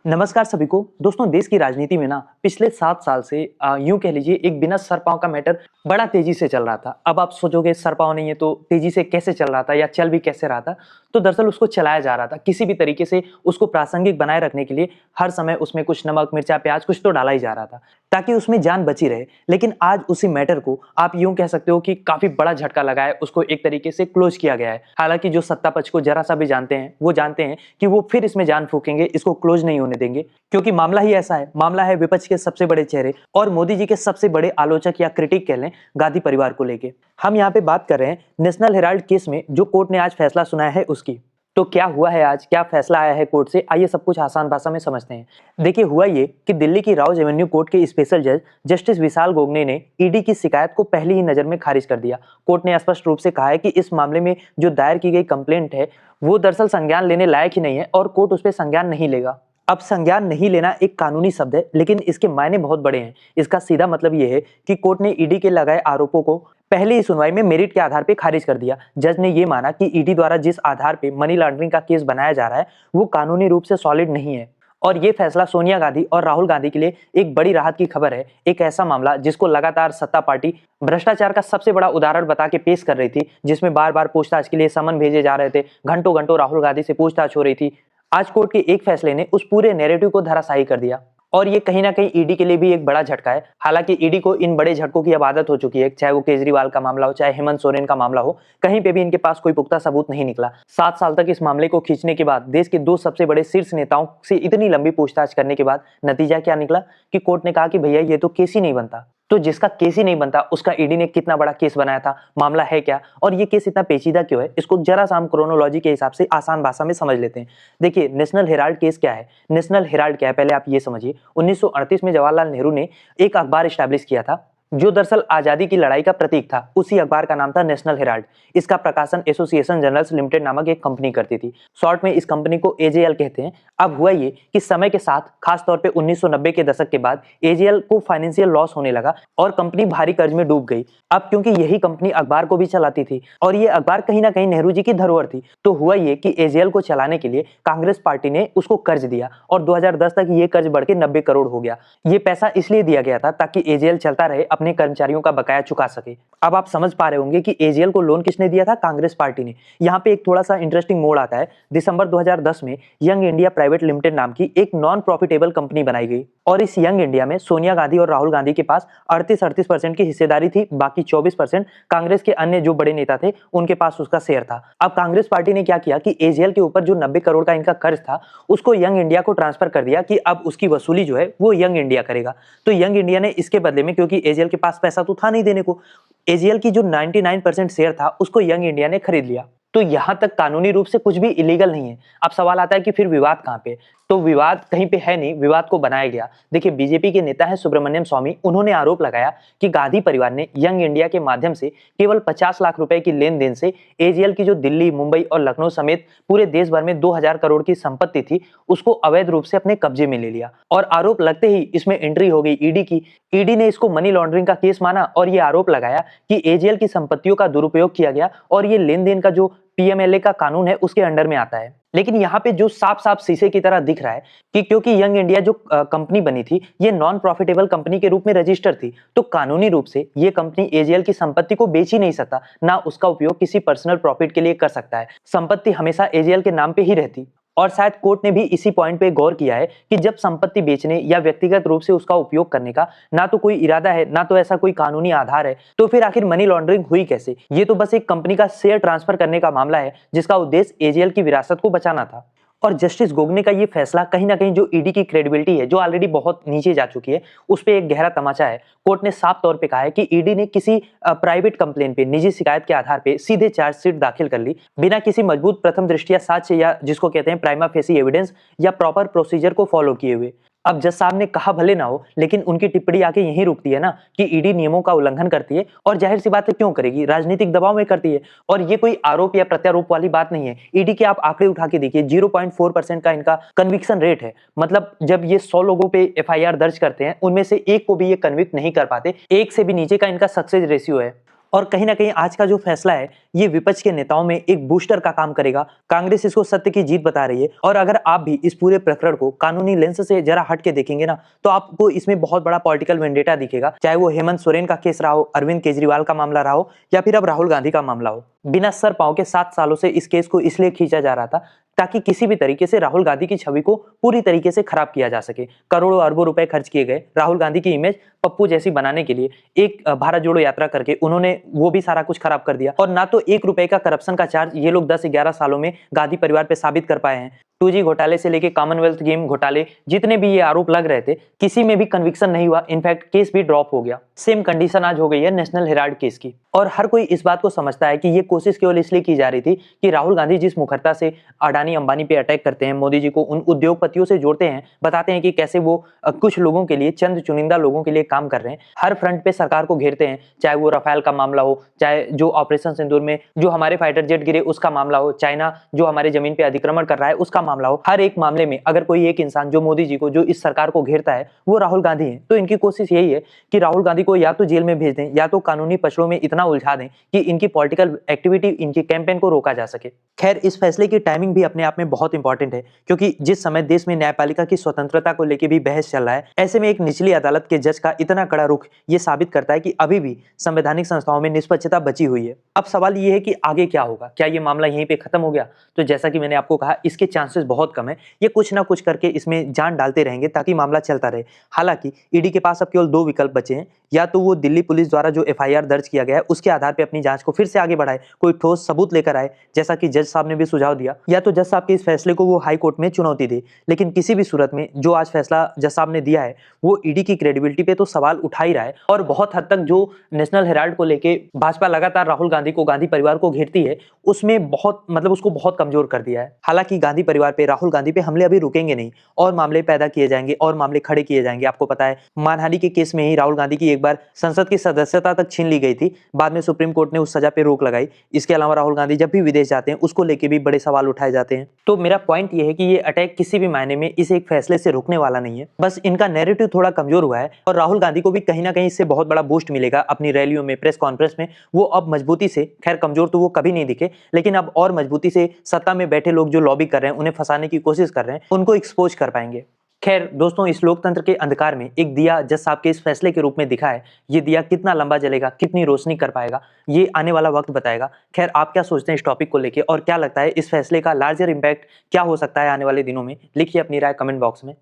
नमस्कार सभी को। दोस्तों, देश की राजनीति में ना पिछले 7 साल से यूं कह लीजिए एक बिना सर पाँव का मैटर बड़ा तेजी से चल रहा था। अब आप सोचोगे सर पाँव नहीं है तो तेजी से कैसे चल रहा था या चल भी कैसे रहा था? तो दरअसल उसको चलाया जा रहा था। किसी भी तरीके से उसको प्रासंगिक बनाए रखने के लिए हर समय उसमें कुछ नमक, मिर्चा, प्याज कुछ तो डाला ही जा रहा था ताकि उसमें जान बची रहे। लेकिन आज उसी मैटर को आप यूं कह सकते हो कि काफ़ी बड़ा झटका लगा है, उसको एक तरीके से क्लोज़ किया गया है। हालाँकि जो सत्ता पक्ष को ज़रा-सा भी जानते हैं, वो जानते हैं कि वो फिर इसमें जान फूँकेंगे, इसको क्लोज़ नहीं होने देंगे। क्योंकि मामला ही ऐसा है, मामला है विपक्ष के सबसे बड़े चेहरे और मोदी जी के सबसे बड़े आलोचक या क्रिटिक कह लें गांधी परिवार को लेके। हम यहाँ पे बात कर रहे हैं नेशनल हेराल्ड केस में जो कोर्ट ने आज फैसला सुनाया है उसकी। तो क्या हुआ है आज, क्या फैसला आया है कोर्ट से, आइए सब कुछ आसान भाषा में समझते हैं। देखिए, हुआ ये कि दिल्ली की राउज एवेन्यू कोर्ट के स्पेशल जज जस्टिस विशाल गोगने ने ईडी की शिकायत को पहली ही नजर में खारिज कर दिया। कोर्ट ने स्पष्ट रूप से कहा है कि इस मामले में जो दायर की गई कंप्लेंट है वो दरअसल संज्ञान लेने लायक ही नहीं है और कोर्ट उस पर संज्ञान नहीं लेगा। अब संज्ञान नहीं लेना एक कानूनी शब्द है, लेकिन इसके मायने बहुत बड़े हैं। इसका सीधा मतलब यह है कि कोर्ट ने ईडी के लगाए आरोपों को पहले ही सुनवाई में मेरिट के आधार पर खारिज कर दिया। जज ने यह माना कि ईडी द्वारा जिस आधार पर मनी लॉन्ड्रिंग का केस बनाया जा रहा है वो कानूनी रूप से सॉलिड नहीं है। और ये फैसला सोनिया गांधी और राहुल गांधी के लिए एक बड़ी राहत की खबर है। एक ऐसा मामला जिसको लगातार सत्ता पार्टी भ्रष्टाचार का सबसे बड़ा उदाहरण बता के पेश कर रही थी, जिसमें बार बार पूछताछ के लिए समन भेजे जा रहे थे, घंटों घंटों राहुल गांधी से पूछताछ हो रही थी। आज कोर्ट के एक फैसले ने उस पूरे नैरेटिव को धराशायी कर दिया और ये कहीं ना कहीं ईडी के लिए भी एक बड़ा झटका है। हालांकि ईडी को इन बड़े झटकों की अब आदत हो चुकी है, चाहे वो केजरीवाल का मामला हो, चाहे हेमंत सोरेन का मामला हो, कहीं पे भी इनके पास कोई पुख्ता सबूत नहीं निकला। 7 साल तक इस मामले को खींचने के बाद देश के 2 सबसे बड़े शीर्ष नेताओं से इतनी लंबी पूछताछ करने के बाद नतीजा क्या निकला कि कोर्ट ने कहा कि भैया ये तो केस ही नहीं बनता। तो जिसका केस ही नहीं बनता उसका ईडी ने कितना बड़ा केस बनाया था, मामला है क्या और ये केस इतना पेचीदा क्यों है, इसको जरा सा हम क्रोनोलॉजी के हिसाब से आसान भाषा में समझ लेते हैं। देखिए, नेशनल हेराल्ड केस क्या है, नेशनल हेराल्ड क्या है पहले आप ये समझिए। 1938 में जवाहरलाल नेहरू ने एक अखबार स्टैब्लिश किया था जो दरअसल आजादी की लड़ाई का प्रतीक था। उसी अखबार का नाम था नेशनल हेराल्ड। इसका प्रकाशन एसोसिएशन जर्नल्स लिमिटेड नामक एक कंपनी करती थी। शॉर्ट में इस कंपनी को एजेएल कहते हैं। अब हुआ ये कि समय के साथ खासतौर पे 1990 के दशक के बाद एजेएल को फाइनेंशियल लॉस होने लगा और कंपनी भारी कर्ज में डूब गई। अब क्योंकि यही कंपनी अखबार को भी चलाती थी और ये अखबार कहीं ना कहीं नेहरू जी की धरोहर थी, तो हुआ ये कि एजेएल को चलाने के लिए कांग्रेस पार्टी ने उसको कर्ज दिया और 2010 तक ये कर्ज बढ़ के 90 करोड़ हो गया। ये पैसा इसलिए दिया गया था ताकि एजेएल चलता रहे, अपने कर्मचारियों का बकाया चुका सके। अब आप समझ पा रहे होंगे कि एजेएल को लोन किसने दिया था, कांग्रेस पार्टी ने। यहाँ पे एक थोड़ा सा इंटरेस्टिंग मोड़ आता है। दिसंबर 2010 में यंग इंडिया प्राइवेट लिमिटेड नाम की एक नॉन प्रॉफिटेबल कंपनी बनाई गई और इस यंग इंडिया में सोनिया गांधी और राहुल गांधी के पास 38% की हिस्सेदारी थी। बाकी 24% कांग्रेस के अन्य जो बड़े नेता थे उनके पास उसका शेयर था। अब कांग्रेस पार्टी ने क्या किया कि एजेएल के ऊपर जो 90 करोड़ का इनका कर्ज था उसको यंग इंडिया को ट्रांसफर कर दिया कि अब उसकी वसूली जो है वो यंग इंडिया करेगा। तो यंग इंडिया ने इसके बदले में, क्योंकि एजेएल के पास पैसा तो था नहीं देने को, एजेएल की जो 99% शेयर था उसको यंग इंडिया ने खरीद लिया। तो यहां तक कानूनी रूप से कुछ भी इलीगल नहीं है। अब सवाल आता है कि फिर विवाद कहां पे? तो विवाद कहीं पे है नहीं, विवाद को बनाया गया। देखिए, बीजेपी के नेता है सुब्रमण्यम स्वामी, उन्होंने आरोप लगाया कि गांधी परिवार ने यंग इंडिया के माध्यम से केवल 50 लाख रुपए की लेन देन से एजेएल की जो दिल्ली, मुंबई और लखनऊ समेत पूरे देश भर में 2000 करोड़ की संपत्ति थी उसको अवैध रूप से अपने कब्जे में ले लिया। और आरोप लगते ही इसमें एंट्री हो गई ईडी की। ईडी ने इसको मनी लॉन्ड्रिंग का केस माना और ये आरोप लगाया कि एजेएल की संपत्तियों का दुरुपयोग किया गया और ये लेन देन का जो पीएमएलए का कानून है उसके अंडर में आता है। लेकिन यहाँ पे जो साफ साफ शीशे की तरह दिख रहा है कि क्योंकि यंग इंडिया जो कंपनी बनी थी ये नॉन प्रॉफिटेबल कंपनी के रूप में रजिस्टर थी, तो कानूनी रूप से ये कंपनी एजेएल की संपत्ति को बेच ही नहीं सकता, ना उसका उपयोग किसी पर्सनल प्रॉफिट के लिए कर सकता है। संपत्ति हमेशा एजेएल के नाम पे ही रहती। और शायद कोर्ट ने भी इसी पॉइंट पे गौर किया है कि जब संपत्ति बेचने या व्यक्तिगत रूप से उसका उपयोग करने का ना तो कोई इरादा है, ना तो ऐसा कोई कानूनी आधार है, तो फिर आखिर मनी लॉन्ड्रिंग हुई कैसे? ये तो बस एक कंपनी का शेयर ट्रांसफर करने का मामला है जिसका उद्देश्य एजेएल की विरासत को बचाना था। और जस्टिस गोगने का ये फैसला कहीं ना कहीं जो ईडी की क्रेडिबिलिटी है जो ऑलरेडी बहुत नीचे जा चुकी है उस पर एक गहरा तमाचा है। कोर्ट ने साफ तौर पे कहा है कि ईडी ने किसी प्राइवेट कंप्लेन पे, निजी शिकायत के आधार पे सीधे चार्जशीट दाखिल कर ली बिना किसी मजबूत प्रथम दृष्टया साक्ष्य या जिसको कहते हैं प्राइमा फेसी एविडेंस या प्रॉपर प्रोसीजर को फॉलो किए हुए। अब जज साहब ने कहा भले ना हो, लेकिन उनकी टिप्पणी आके यहीं रुकती है ना कि ईडी नियमों का उल्लंघन करती है और जाहिर सी बात है क्यों करेगी, राजनीतिक दबाव में करती है। और ये कोई आरोप या प्रत्यारोप वाली बात नहीं है। ईडी के आप आंकड़े उठा के देखिए, 0.4% का इनका कन्विक्शन रेट है। मतलब जब ये 100 लोगों पे एफआईआर दर्ज करते हैं उनमें से एक को भी ये कन्विक्ट नहीं कर पाते। 1 से भी नीचे का इनका सक्सेस रेशियो है। और कहीं ना कहीं आज का जो फैसला है ये विपक्ष के नेताओं में एक बूस्टर का काम करेगा। कांग्रेस इसको सत्य की जीत बता रही है, और अगर आप भी इस पूरे प्रकरण को कानूनी लेंस से जरा हट के देखेंगे ना, तो आपको इसमें बहुत बड़ा पॉलिटिकल वेंडेटा दिखेगा। चाहे वो हेमंत सोरेन का केस रहा हो, अरविंद केजरीवाल का मामला रहा हो, या फिर अब राहुल गांधी का मामला हो। बिना सर पांव के 7 सालों से इस केस को इसलिए खींचा जा रहा था ताकि किसी भी तरीके से राहुल गांधी की छवि को पूरी तरीके से खराब किया जा सके। करोड़ों अरबों रुपए खर्च किए गए राहुल गांधी की इमेज पप्पू जैसी बनाने के लिए। एक भारत जोड़ो यात्रा करके उन्होंने वो भी सारा कुछ खराब कर दिया, और ना तो 1 रुपए का करप्शन का चार्ज ये लोग 10-11 सालों में गांधी परिवार पे साबित कर पाए हैं। 2G घोटाले से लेके कॉमनवेल्थ गेम घोटाले, जितने भी ये आरोप लग रहे थे, किसी में भी कन्विक्शन नहीं हुआ। इनफैक्ट केस भी ड्रॉप हो गया। सेम कंडीशन आज हो गई है नेशनल हेराल्ड केस की। और हर कोई इस बात को समझता है कि ये कोशिश केवल इसलिए की जा रही थी कि राहुल गांधी जिस मुखरता से अडानी अंबानी पे अटैक करते हैं, मोदी जी को उन उद्योगपतियों से जोड़ते हैं, बताते हैं कि कैसे वो कुछ लोगों के लिए, चंद चुनिंदा लोगों के लिए काम कर रहे हैं, हर फ्रंट पे सरकार को घेरते हैं। चाहे वो राफेल का मामला हो, चाहे जो ऑपरेशन सिंदूर में जो हमारे फाइटर जेट गिरे उसका मामला हो, चाइना जो हमारे जमीन पे अतिक्रमण कर रहा है उसका मामला हो, हर एक मामले में अगर कोई एक इंसान जो मोदी जी को, जो इस सरकार को घेरता है, वो राहुल गांधी है। तो इनकी कोशिश यही है कि राहुल गांधी को या तो जेल में भेज दें, या तो कानूनी पचड़ों में इतना उलझा दें कि इनकी पॉलिटिकल एक्टिविटी, इनकी कैंपेन को रोका जा सके। खैर, इस फैसले की टाइमिंग भी अपने आप में बहुत इंपॉर्टेंट है, क्योंकि जिस समय देश में न्यायपालिका की स्वतंत्रता को लेकर भी बहस चल रहा है, ऐसे में एक निचली अदालत के जज का इतना कड़ा रुख ये साबित करता है कि अभी भी संवैधानिक संस्थाओं में निष्पक्षता बची हुई है। अब सवाल ये है कि आगे क्या होगा? क्या ये मामला यहीं पे खत्म हो गया? तो जैसा कि मैंने आपको कहा, इसके चांसेस बहुत कम है। ये कुछ ना कुछ करके इसमें जान डालते रहेंगे ताकि मामला चलता रहे। हालांकि ईडी के पास अब केवल 2 विकल्प बचे हैं। या तो वो दिल्ली पुलिस द्वारा जो एफआईआर दर्ज किया गया है उसके आधार पे अपनी जांच को फिर से आगे बढ़ाए, कोई ठोस सबूत लेकर आए, जैसा कि जज साहब ने भी सुझाव दिया, या तो जज साहब के इस फैसले को वो हाई कोर्ट में चुनौती दे। लेकिन किसी भी सूरत में जो आज फैसला जज साहब ने दिया है वो ईडी की क्रेडिबिलिटी पे तो सवाल उठा ही रहा है, और बहुत हद तक जो नेशनल हेराल्ड को लेके भाजपा लगातार राहुल गांधी को, गांधी परिवार को घेरती है, उसमें बहुत उसको बहुत कमजोर कर दिया है। हालांकि गांधी परिवार पे, राहुल गांधी पे हमले अभी रुकेंगे नहीं, और मामले पैदा किए जाएंगे और मामले खड़े किए जाएंगे। आपको पता है, मानहानि के केस में ही राहुल गांधी की एक बार संसद की सदस्यता तक छीन ली गई थी, बाद में सुप्रीम कोर्ट ने उस सजा पे रोक लगाई। इसके अलावा राहुल गांधी जब भी विदेश जाते हैं उसको लेके भी बड़े सवाल उठाए जाते हैं। तो मेरा पॉइंट ये है कि ये अटैक किसी भी मायने में इस एक फैसले से रुकने वाला नहीं है, बस इनका नैरेटिव थोड़ा कमजोर हुआ है, और राहुल गांधी को भी कहीं ना कहीं इससे बहुत बड़ा बूस्ट मिलेगा अपनी रैलियों में, प्रेस कॉन्फ्रेंस में। वो अब मजबूती से, खैर कमजोर तो वो कभी नहीं दिखे, लेकिन अब और मजबूती से सत्ता में बैठे लोग जो लॉबी कर रहे हैं, उन्हें फंसाने की कोशिश कर रहे हैं, उनको एक्सपोज कर पाएंगे। खैर दोस्तों, इस लोकतंत्र के अंधकार में एक दिया जज साहब के इस फैसले के रूप में दिखा है। ये दिया कितना लंबा जलेगा, कितनी रोशनी कर पाएगा, ये आने वाला वक्त बताएगा। खैर, आप क्या सोचते हैं इस टॉपिक को लेके, और क्या लगता है इस फैसले का लार्जर इम्पैक्ट क्या हो सकता है आने वाले दिनों में? लिखिए अपनी राय कमेंट बॉक्स में।